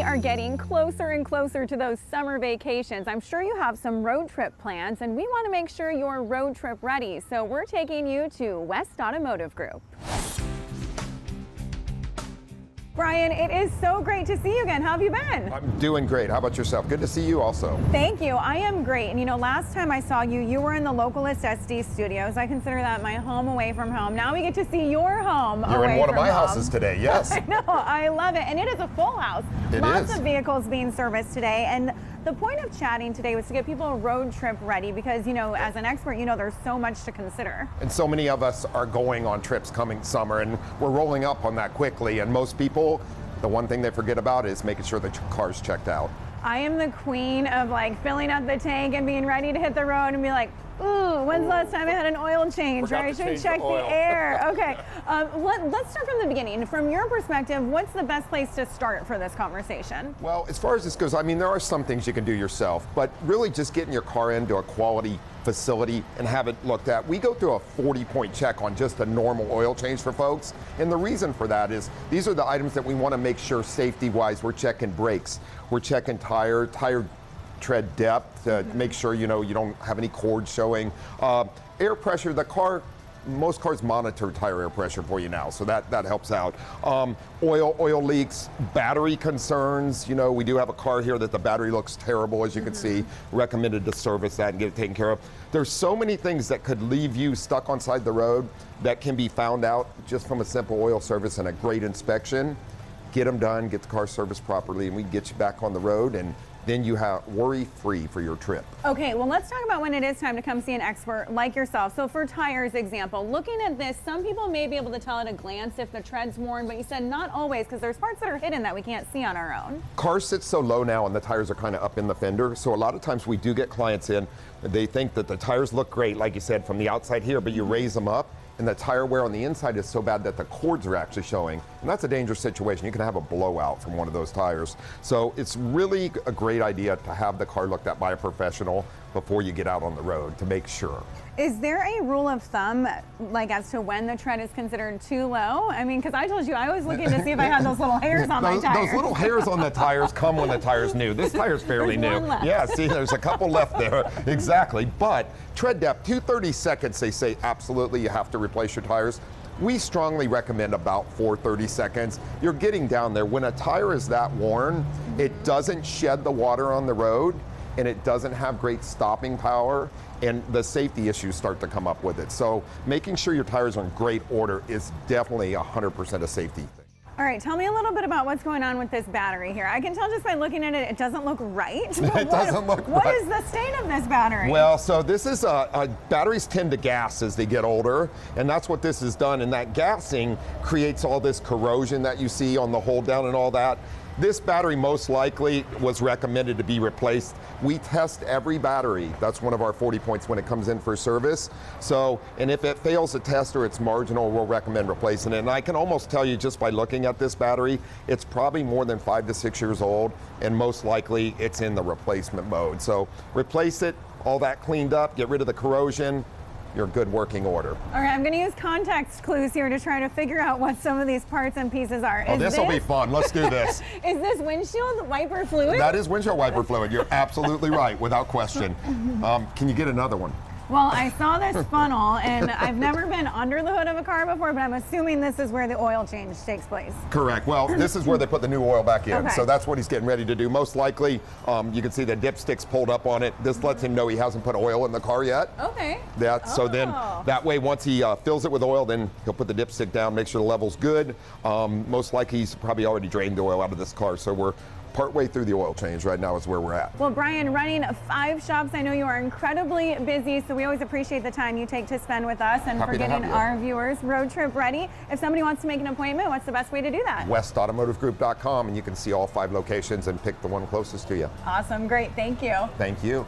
are getting closer and closer to those summer vacations. I'm sure you have some road trip plans, and we want to make sure you're road trip ready. So we're taking you to West Automotive Group. Brian, it is so great to see you again. How have you been? I'm doing great. How about yourself? Good to see you also. Thank you. I am great. And you know, last time I saw you, you were in the LOCAList SD studios. I consider that my home away from home. Now we get to see your home You're in one of my home. houses today, yes. I know. I love it. And it is a full house. Lots of vehicles being serviced today. And the point of chatting today was to get people road trip ready because, you know, as an expert, you know, there's so much to consider. And so many of us are going on trips coming summer, and we're rolling up on that quickly. And most people, the one thing they forget about is making sure the car's checked out. I am the queen of like filling up the tank and being ready to hit the road and be like, ooh, when's the last time I had an oil change? Or I should check the air. Okay, let's start from the beginning. From your perspective, what's the best place to start for this conversation? Well, as far as this goes, I mean, there are some things you can do yourself, but really just getting your car into a quality facility and have it looked at. We go through a 40-point check on just a normal oil change for folks, and the reason for that is these are the items that we want to make sure safety-wise. We're checking brakes, we're checking tire tread depth to make sure you know you don't have any cords showing. Air pressure, most cars monitor tire air pressure for you now, so that helps out. Oil leaks, battery concerns. You know, we do have a car here that the battery looks terrible, as you can see. Recommended to service that and get it taken care of. There's so many things that could leave you stuck on side the road that can be found out just from a simple oil service and a great inspection. Get them done, get the car serviced properly, and we can get you back on the road, and then you have worry-free for your trip. Okay, well, let's talk about when it is time to come see an expert like yourself. So for tires example, looking at this, some people may be able to tell at a glance if the tread's worn, but you said not always, because there's parts that are hidden that we can't see on our own. Cars sit so low now and the tires are kind of up in the fender, so a lot of times we do get clients in, they think that the tires look great, like you said, from the outside here, but you raise them up, and the tire wear on the inside is so bad that the cords are actually showing. And that's a dangerous situation. You can have a blowout from one of those tires. So it's really a great idea to have the car looked at by a professional before you get out on the road to make sure. Is there a rule of thumb, like as to when the tread is considered too low? I mean, because I told you, I was looking to see if I had those little hairs on my tires. Those little hairs on the tires come when the tire's new. This tire's fairly new. One left. Yeah, see, there's a couple left there. Exactly. But tread depth, 230 seconds, they say absolutely you have to replace your tires. We strongly recommend about 430 seconds. You're getting down there. When a tire is that worn, it doesn't shed the water on the road, and it doesn't have great stopping power, and the safety issues start to come up with it. So making sure your tires are in great order is definitely 100% a safety thing. All right, tell me a little bit about what's going on with this battery here. I can tell just by looking at it, it doesn't look right. It doesn't look right. What is the state of this battery? Well, so this is, batteries tend to gas as they get older, and that's what this has done, and that gassing creates all this corrosion that you see on the hold down and all that. This battery most likely was recommended to be replaced. We test every battery. That's one of our 40 points when it comes in for service. So, and if it fails the test or it's marginal, we'll recommend replacing it. And I can almost tell you just by looking at this battery, it's probably more than 5 to 6 years old, and most likely it's in the replacement mode. So replace it, all that cleaned up, get rid of the corrosion, your good working order. All right, I'm going to use context clues here to try to figure out what some of these parts and pieces are. Oh, this will be fun. Let's do this. Is this windshield wiper fluid? That is windshield wiper fluid. You're absolutely right, without question. Can you get another one? Well, I saw this funnel, and I've never been under the hood of a car before, but I'm assuming this is where the oil change takes place. Correct. Well, this is where they put the new oil back in, okay. So that's what he's getting ready to do. Most likely, you can see the dipstick's pulled up on it. This lets him know he hasn't put oil in the car yet. Okay. So then, that way, once he fills it with oil, then he'll put the dipstick down, make sure the level's good. Most likely, he's probably already drained the oil out of this car, so we're partway through the oil change right now is where we're at. Well, Brian, running 5 shops, I know you are incredibly busy, so we always appreciate the time you take to spend with us and for getting our viewers road trip ready. If somebody wants to make an appointment, what's the best way to do that? WestAutomotiveGroup.com, and you can see all 5 locations and pick the one closest to you. Awesome, great, thank you. Thank you.